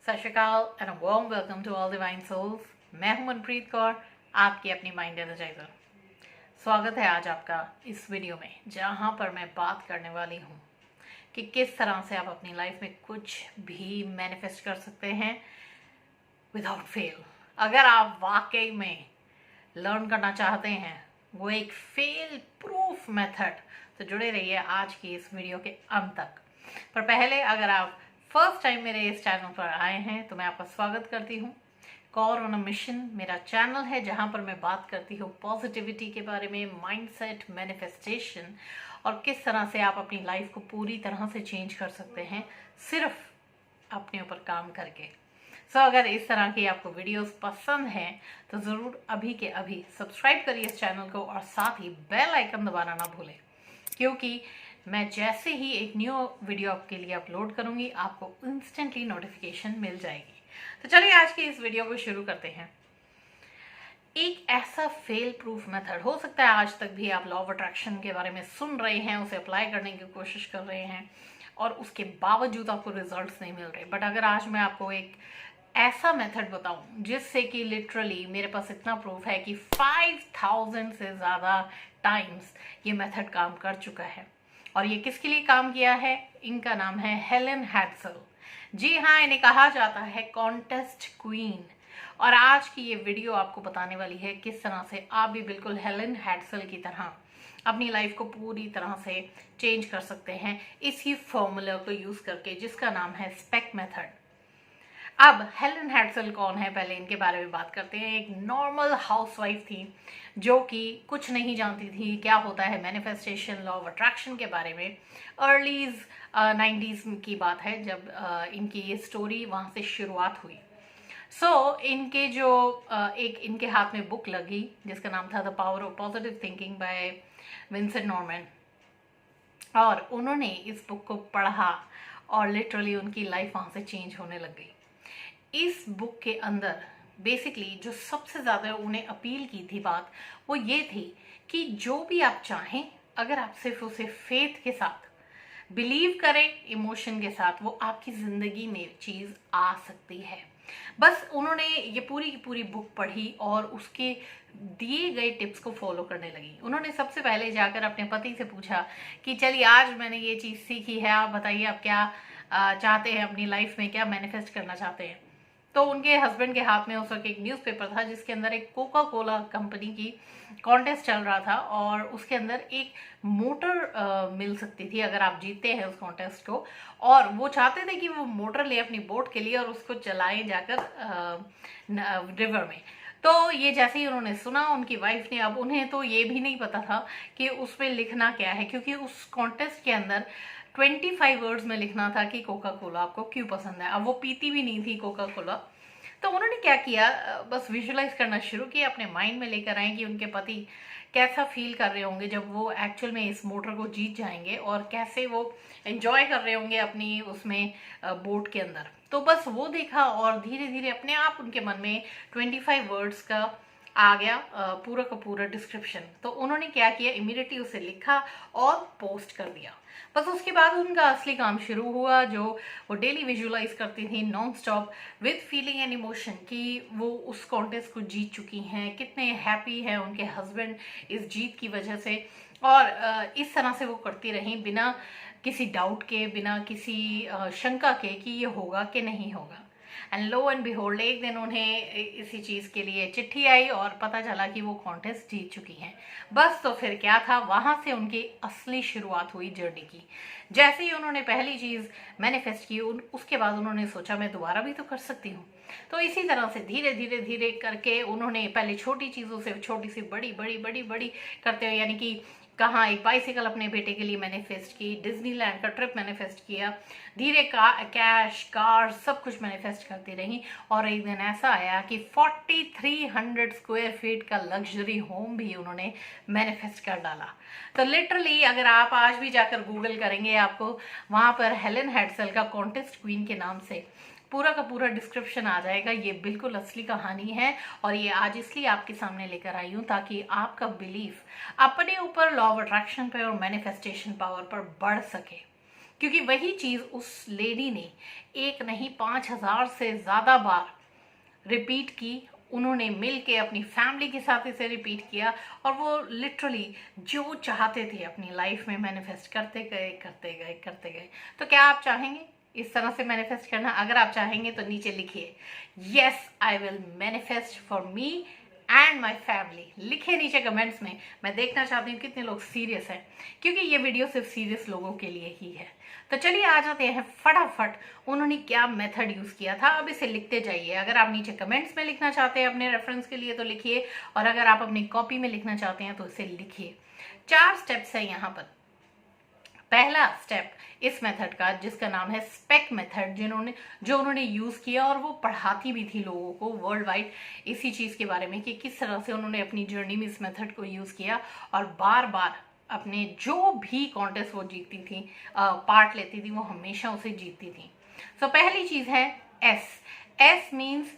सत Shri Akal and a warm welcome to all divine souls. मैं हूं मनप्रीत कौर, आपकी अपनी माइंड एनर्जाइजर। स्वागत है आज आपका इस वीडियो में, जहां पर मैं बात करने वाली हूं कि किस तरह से आप अपनी लाइफ में कुछ भी मैनिफेस्ट कर सकते हैं विदाउट फेल। अगर आप वाकई में लर्न करना चाहते हैं वो एक फेल प्रूफ मेथड, तो जुड़े रहिए आज की इस वीडियो के अंत तक। पर पहले, अगर आप फर्स्ट टाइम मेरे इस चैनल पर आए हैं तो मैं आपका स्वागत करती हूँ। कॉर ऑन अ मिशन मेरा चैनल है, जहाँ पर मैं बात करती हूँ पॉजिटिविटी के बारे में, माइंडसेट, मैनिफेस्टेशन और किस तरह से आप अपनी लाइफ को पूरी तरह से चेंज कर सकते हैं सिर्फ अपने ऊपर काम करके। अगर इस तरह की आपको वीडियोस पसंद हैं तो ज़रूर अभी के अभी सब्सक्राइब करिए इस चैनल को और साथ ही बेल आइकन दबाना ना भूलें, क्योंकि मैं जैसे ही एक न्यू वीडियो आपके लिए अपलोड करूंगी आपको इंस्टेंटली नोटिफिकेशन मिल जाएगी। तो चलिए आज की इस वीडियो को शुरू करते हैं। एक ऐसा फेल प्रूफ मेथड, हो सकता है आज तक भी आप लॉ ऑफ अट्रैक्शन के बारे में सुन रहे हैं, उसे अप्लाई करने की कोशिश कर रहे हैं और उसके बावजूद आपको रिजल्ट्स नहीं मिल रहे। बट अगर आज मैं आपको एक ऐसा मेथड बताऊं जिससे कि लिटरली मेरे पास इतना प्रूफ है कि 5000 से ज़्यादा टाइम्स ये मेथड काम कर चुका है। और ये किसके लिए काम किया है? इनका नाम है हेलन हैड्सल। जी हाँ, इन्हें कहा जाता है कॉन्टेस्ट क्वीन। और आज की ये वीडियो आपको बताने वाली है किस तरह से आप भी बिल्कुल हेलन हैड्सल की तरह अपनी लाइफ को पूरी तरह से चेंज कर सकते हैं इसी फॉर्मूला को यूज करके, जिसका नाम है स्पेक मेथड। अब हेलन हैड्सल कौन है, पहले इनके बारे में बात करते हैं। एक नॉर्मल हाउसवाइफ थी जो कि कुछ नहीं जानती थी क्या होता है मैनिफेस्टेशन, लॉ ऑफ अट्रैक्शन के बारे में। अर्लीज 90s की बात है जब इनकी ये स्टोरी वहाँ से शुरुआत हुई। इनके जो एक इनके हाथ में बुक लगी जिसका नाम था the power of positive thinking by Vincent Norman, और उन्होंने इस बुक को पढ़ा और लिटरली उनकी लाइफ वहाँ से चेंज होने लग गई। इस बुक के अंदर बेसिकली जो सबसे ज़्यादा उन्हें अपील की थी बात, वो ये थी कि जो भी आप चाहें, अगर आप सिर्फ उसे फेथ के साथ बिलीव करें, इमोशन के साथ, वो आपकी ज़िंदगी में चीज़ आ सकती है। बस उन्होंने ये पूरी की पूरी बुक पढ़ी और उसके दिए गए टिप्स को फॉलो करने लगी। उन्होंने सबसे पहले जाकर अपने पति से पूछा कि चलिए आज मैंने ये चीज़ सीखी है, आप बताइए आप क्या चाहते हैं अपनी लाइफ में, क्या मैनिफेस्ट करना चाहते हैं। तो उनके हस्बैंड के हाथ में उस वक्त एक न्यूज़पेपर था जिसके अंदर एक कोका कोला कंपनी की कॉन्टेस्ट चल रहा था और उसके अंदर एक मोटर मिल सकती थी अगर आप जीतते हैं उस कॉन्टेस्ट को। और वो चाहते थे कि वो मोटर ले अपनी बोट के लिए और उसको चलाएं जाकर रिवर में। तो ये जैसे ही उन्होंने सुना, उनकी वाइफ ने, अब उन्हें तो ये भी नहीं पता था कि उसमें लिखना क्या है, क्योंकि उस कॉन्टेस्ट के अंदर 25 वर्ड्स में लिखना था कि कोका कोला आपको क्यों पसंद है। अब वो पीती भी नहीं थी कोका कोला। तो उन्होंने क्या किया, बस विजुलाइज करना शुरू किया, अपने माइंड में लेकर आए कि उनके पति कैसा फील कर रहे होंगे जब वो एक्चुअल में इस मोटर को जीत जाएंगे और कैसे वो एंजॉय कर रहे होंगे अपनी उसमें बोट के अंदर। तो बस वो देखा और धीरे धीरे अपने आप उनके मन में 25 वर्ड्स का आ गया पूरा का पूरा डिस्क्रिप्शन। तो उन्होंने क्या किया, इमीडिएटली उसे लिखा और पोस्ट कर दिया। बस उसके बाद उनका असली काम शुरू हुआ, जो वो डेली विजुलाइज करती थी non stop with feeling and emotion कि वो उस कॉन्टेस्ट को जीत चुकी हैं, कितने हैप्पी हैं उनके हस्बैंड इस जीत की वजह से। और इस तरह से वो करती रहीं बिना किसी डाउट के, बिना किसी शंका के कि ये होगा कि नहीं होगा। एंड लो एंड बिहोल्ड, एक दिन उन्हें इसी चीज़ के लिए चिट्ठी आई और पता चला कि वो कॉन्टेस्ट जीत चुकी हैं। बस तो फिर क्या था, वहाँ से उनकी असली शुरुआत हुई जर्नी की। जैसे ही उन्होंने पहली चीज़ मैनिफेस्ट की, उसके बाद उन्होंने सोचा मैं दोबारा भी तो कर सकती हूँ। तो इसी तरह से धीरे धीरे धीरे करके उन्होंने पहले छोटी चीज़ों से छोटी सी बड़ी बड़ी बड़ी बड़ी करते हुए, यानी कि कहाँ एक बाइसिकल अपने बेटे के लिए मैनिफेस्ट की, डिज्नीलैंड का ट्रिप मैनिफेस्ट किया, धीरे कैश, कार, सब कुछ मैनिफेस्ट करती रही। और एक दिन ऐसा आया कि 4300 स्क्वायर फीट का लग्जरी होम भी उन्होंने मैनिफेस्ट कर डाला। तो लिटरली अगर आप आज भी जाकर गूगल करेंगे, आपको वहाँ पर हेलन हैड्सल का कॉन्टेस्ट क्वीन के नाम से पूरा का पूरा डिस्क्रिप्शन आ जाएगा। ये बिल्कुल असली कहानी है और ये आज इसलिए आपके सामने लेकर आई हूँ ताकि आपका बिलीफ अपने ऊपर, लॉ ऑफ अट्रैक्शन पर और मैनिफेस्टेशन पावर पर बढ़ सके। क्योंकि वही चीज़ उस लेडी ने एक नहीं 5,000 से ज़्यादा बार रिपीट की। उन्होंने मिल के अपनी फैमिली के साथ इसे रिपीट किया और वो लिटरली जो चाहते थे अपनी लाइफ में मैनिफेस्ट करते गए करते गए करते गए। तो क्या आप चाहेंगे इस तरह से मैनिफेस्ट करना? अगर आप चाहेंगे तो नीचे लिखिए, yes I will manifest for me and my family. लिखे नीचे कमेंट्स में। मैं देखना चाहती हूँ कितने लोग सीरियस हैं, क्योंकि ये वीडियो सिर्फ सीरियस लोगों के लिए ही है। तो चलिए आ जाते हैं फटाफट उन्होंने क्या मेथड यूज़ किया था। अब इसे लिखते जाइए। अगर आप नीचे कमेंट्स में लिखना चाहते हैं अपने रेफरेंस के लिए तो लिखिए, और अगर आप अपनी कॉपी में लिखना चाहते हैं तो इसे लिखिए। 4 स्टेप्स है यहाँ पर। पहला स्टेप इस मेथड का, जिसका नाम है स्पेक मेथड, जो उन्होंने यूज़ किया, और वो पढ़ाती भी थी लोगों को वर्ल्ड वाइड इसी चीज़ के बारे में कि किस तरह से उन्होंने अपनी जर्नी में इस मेथड को यूज़ किया और बार बार अपने जो भी कॉन्टेस्ट वो जीतती थी, पार्ट लेती थी, वो हमेशा उसे जीतती थी। सो पहली चीज़ है एस मीन्स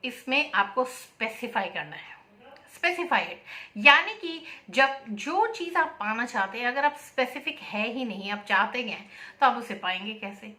इसमें आपको स्पेसिफाई करना है। स्पेसिफाइड यानी कि जब जो चीज़ आप पाना चाहते हैं, अगर आप स्पेसिफिक है ही नहीं, आप चाहते हैं तो आप उसे पाएंगे कैसे?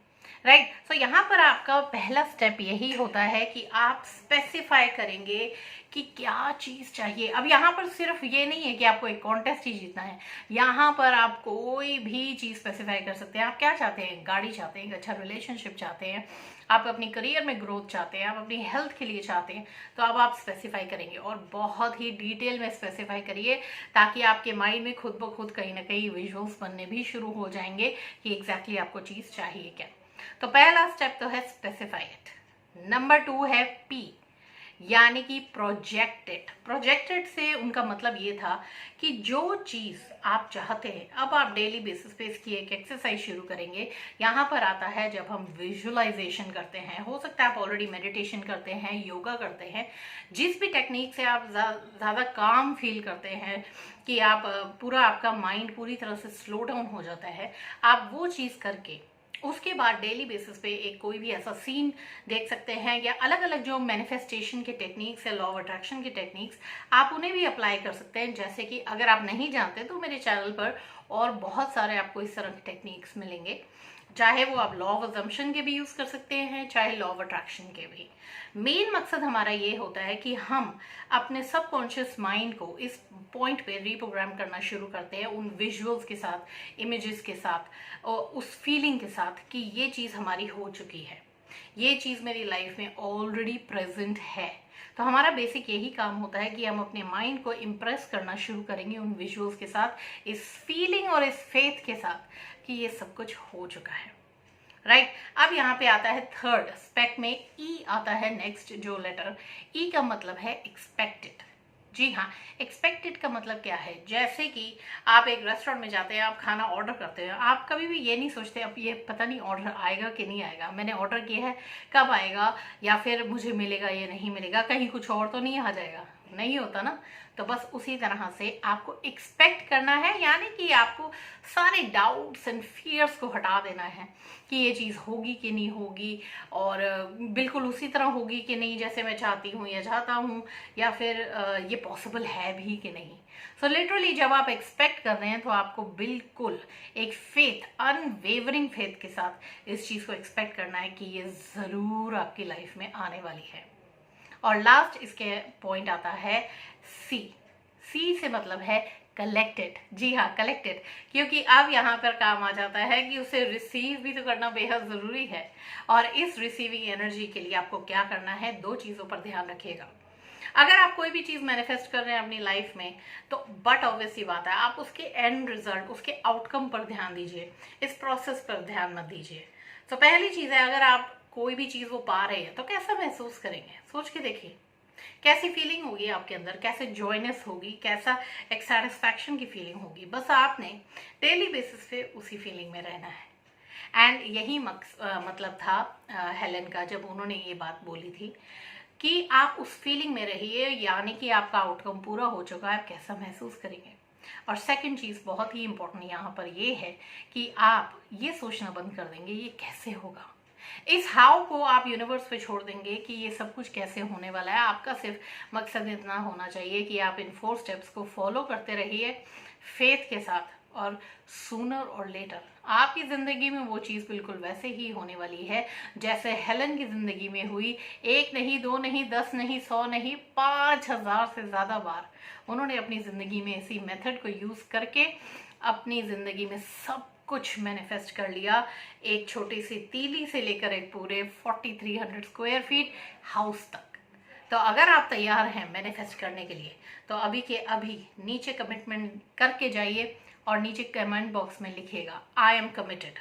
राइट। सो यहाँ पर आपका पहला स्टेप यही होता है कि आप स्पेसिफाई करेंगे कि क्या चीज़ चाहिए। अब यहाँ पर सिर्फ ये नहीं है कि आपको एक कॉन्टेस्ट ही जीतना है, यहाँ पर आप कोई भी चीज़ स्पेसिफाई कर सकते हैं। आप क्या चाहते हैं? गाड़ी चाहते हैं, एक अच्छा रिलेशनशिप चाहते हैं, आप अपनी करियर में ग्रोथ चाहते हैं, आप अपनी हेल्थ के लिए चाहते हैं, तो अब आप स्पेसिफाई करेंगे और बहुत ही डिटेल में स्पेसिफाई करिए, ताकि आपके माइंड में खुद ब खुद कहीं ना कहीं विजुअल्स बनने भी शुरू हो जाएंगे कि एग्जैक्टली आपको चीज़ चाहिए क्या। तो पहला स्टेप तो है स्पेसिफाई इट। नंबर 2 है पी, यानी कि प्रोजेक्टेड। प्रोजेक्टेड से उनका मतलब ये था कि जो चीज़ आप चाहते हैं, अब आप डेली बेसिस पे इसकी एक एक्सरसाइज शुरू करेंगे। यहाँ पर आता है जब हम विजुअलाइजेशन करते हैं, हो सकता है आप ऑलरेडी मेडिटेशन करते हैं, योगा करते हैं, जिस भी टेक्निक से आप ज़्यादा काम फील करते हैं कि आप पूरा आपका माइंड पूरी तरह से स्लो डाउन हो जाता है, आप वो चीज़ करके उसके बाद डेली बेसिस पे एक कोई भी ऐसा सीन देख सकते हैं, या अलग अलग जो मैनिफेस्टेशन के टेक्निक्स है, लॉ ऑफ अट्रैक्शन के टेक्निक्स, आप उन्हें भी अप्लाई कर सकते हैं। जैसे कि अगर आप नहीं जानते तो मेरे चैनल पर और बहुत सारे आपको इस तरह के टेक्निक्स मिलेंगे, चाहे वो आप लॉ ऑफ अजम्पशन के भी यूज़ कर सकते हैं, चाहे लॉ ऑफ अट्रैक्शन के भी। मेन मकसद हमारा ये होता है कि हम अपने सबकॉन्शियस माइंड को इस पॉइंट पे रीप्रोग्राम करना शुरू करते हैं, उन विजुअल्स के साथ, इमेजेस के साथ, और उस फीलिंग के साथ कि ये चीज़ हमारी हो चुकी है, ये चीज़ मेरी लाइफ में ऑलरेडी प्रेजेंट है। तो हमारा बेसिक यही काम होता है कि हम अपने माइंड को इम्प्रेस करना शुरू करेंगे उन विजुअल्स के साथ, इस फीलिंग और इस फेथ के साथ कि ये सब कुछ हो चुका है। राइट। अब यहाँ पे आता है थर्ड स्पेक में ई आता है नेक्स्ट जो लेटर। ई का मतलब है एक्सपेक्टेड। जी हाँ, एक्सपेक्टेड का मतलब क्या है? जैसे कि आप एक रेस्टोरेंट में जाते हैं, आप खाना ऑर्डर करते हैं, आप कभी भी ये नहीं सोचते अब ये पता नहीं ऑर्डर आएगा कि नहीं आएगा, मैंने ऑर्डर किया है कब आएगा, या फिर मुझे मिलेगा या नहीं मिलेगा, कहीं कुछ और तो नहीं आ जाएगा, नहीं होता ना। तो बस उसी तरह से आपको एक्सपेक्ट करना है, यानी कि आपको सारे डाउट्स एंड फियर्स को हटा देना है कि ये चीज़ होगी कि नहीं होगी, और बिल्कुल उसी तरह होगी कि नहीं जैसे मैं चाहती हूँ या चाहता हूँ, या फिर ये पॉसिबल है भी कि नहीं। सो लिटरली जब आप एक्सपेक्ट कर रहे हैं तो आपको बिल्कुल एक फेथ, अनवेवरिंग फेथ के साथ इस चीज़ को एक्सपेक्ट करना है कि ये ज़रूर आपकी लाइफ में आने वाली है। और लास्ट इसके पॉइंट आता है सी। सी से मतलब है कलेक्टेड। जी हाँ, कलेक्टेड, क्योंकि अब यहाँ पर काम आ जाता है कि उसे रिसीव भी तो करना बेहद ज़रूरी है। और इस रिसीविंग एनर्जी के लिए आपको क्या करना है? 2 चीज़ों पर ध्यान रखिएगा। अगर आप कोई भी चीज़ मैनिफेस्ट कर रहे हैं अपनी लाइफ में, तो बट ऑब्वियस सी बात है आप उसके एंड रिजल्ट, उसके आउटकम पर ध्यान दीजिए, इस प्रोसेस पर ध्यान मत दीजिए। तो पहली चीज़ है, अगर आप कोई भी चीज़ वो पा रहे हैं तो कैसा महसूस करेंगे? सोच के देखिए, कैसी फीलिंग होगी आपके अंदर, कैसे जॉयनेस होगी, कैसा एक सेटिस्फैक्शन की फीलिंग होगी। बस आपने डेली बेसिस पे उसी फीलिंग में रहना है। एंड यही मतलब था हेलन का, जब उन्होंने ये बात बोली थी कि आप उस फीलिंग में रहिए, यानी कि आपका आउटकम पूरा हो चुका है, आप कैसा महसूस करेंगे। और सेकंड चीज़ बहुत ही इंपॉर्टेंट यहाँ पर ये है कि आप ये सोचना बंद कर देंगे ये कैसे होगा। इस हाउ को आप यूनिवर्स पे छोड़ देंगे कि ये सब कुछ कैसे होने वाला है। आपका सिर्फ मकसद इतना होना चाहिए कि आप इन 4 स्टेप्स को फॉलो करते रहिए फेथ के साथ, और सूनर और लेटर आपकी ज़िंदगी में वो चीज़ बिल्कुल वैसे ही होने वाली है जैसे हेलन की ज़िंदगी में हुई। 1 नहीं, 2 नहीं, 10 नहीं, 100 नहीं, 5000 से ज़्यादा बार उन्होंने अपनी ज़िंदगी में इसी मेथड को यूज़ करके अपनी ज़िंदगी में सब कुछ मैनिफेस्ट कर लिया। एक छोटी सी तीली से लेकर एक पूरे 4300 स्क्वायर फीट हाउस तक। तो अगर आप तैयार हैं मैनिफेस्ट करने के लिए तो अभी के अभी नीचे कमिटमेंट करके जाइए और नीचे कमेंट बॉक्स में लिखिएगा I am committed.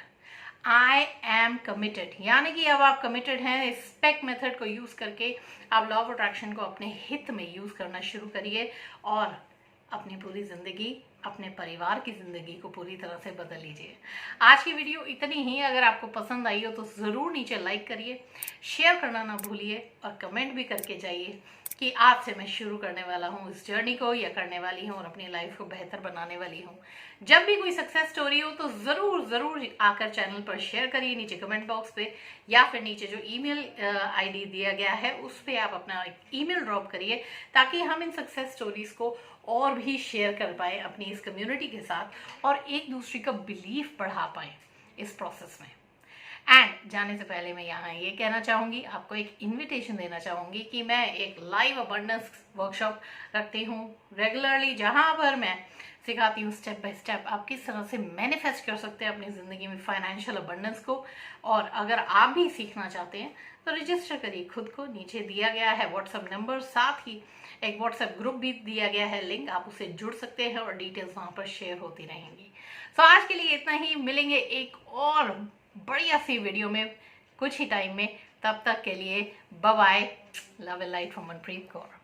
I am committed यानी कि अब आप कमिटेड हैं। स्पेक मेथड को यूज़ करके आप लॉ ऑफ अट्रैक्शन को अपने हित में यूज़ करना शुरू करिए और अपनी पूरी ज़िंदगी, अपने परिवार की ज़िंदगी को पूरी तरह से बदल लीजिए। आज की वीडियो इतनी ही। अगर आपको पसंद आई हो तो ज़रूर नीचे लाइक करिए, शेयर करना ना भूलिए और कमेंट भी करके जाइए कि आज से मैं शुरू करने वाला हूँ इस जर्नी को या करने वाली हूँ और अपनी लाइफ को बेहतर बनाने वाली हूँ। जब भी कोई सक्सेस स्टोरी हो तो ज़रूर आकर चैनल पर शेयर करिए नीचे कमेंट बॉक्स पे, या फिर नीचे जो ईमेल आईडी दिया गया है उस पर आप अपना ईमेल ड्रॉप करिए ताकि हम इन सक्सेस स्टोरीज को और भी शेयर कर पाए अपनी इस कम्युनिटी के साथ और एक दूसरे का बिलीफ बढ़ा पाए इस प्रोसेस में। एंड जाने से पहले मैं यहाँ ये कहना चाहूँगी, आपको एक इनविटेशन देना चाहूँगी कि मैं एक लाइव अबंडेंस वर्कशॉप रखती हूँ रेगुलरली, जहाँ पर मैं सिखाती हूँ स्टेप बाय स्टेप आप किस तरह से मैनिफेस्ट कर सकते हैं अपनी ज़िंदगी में फाइनेंशियल अबंडेंस को। और अगर आप भी सीखना चाहते हैं तो रजिस्टर करिए खुद को। नीचे दिया गया है व्हाट्सएप नंबर, साथ ही एक व्हाट्सएप ग्रुप भी दिया गया है लिंक, आप उससे जुड़ सकते हैं और डिटेल्स वहाँ पर शेयर होती रहेंगी। तो आज के लिए इतना ही, मिलेंगे एक और बढ़िया सी वीडियो में कुछ ही टाइम में। तब तक के लिए bye bye, love and light from Manpreet Kaur.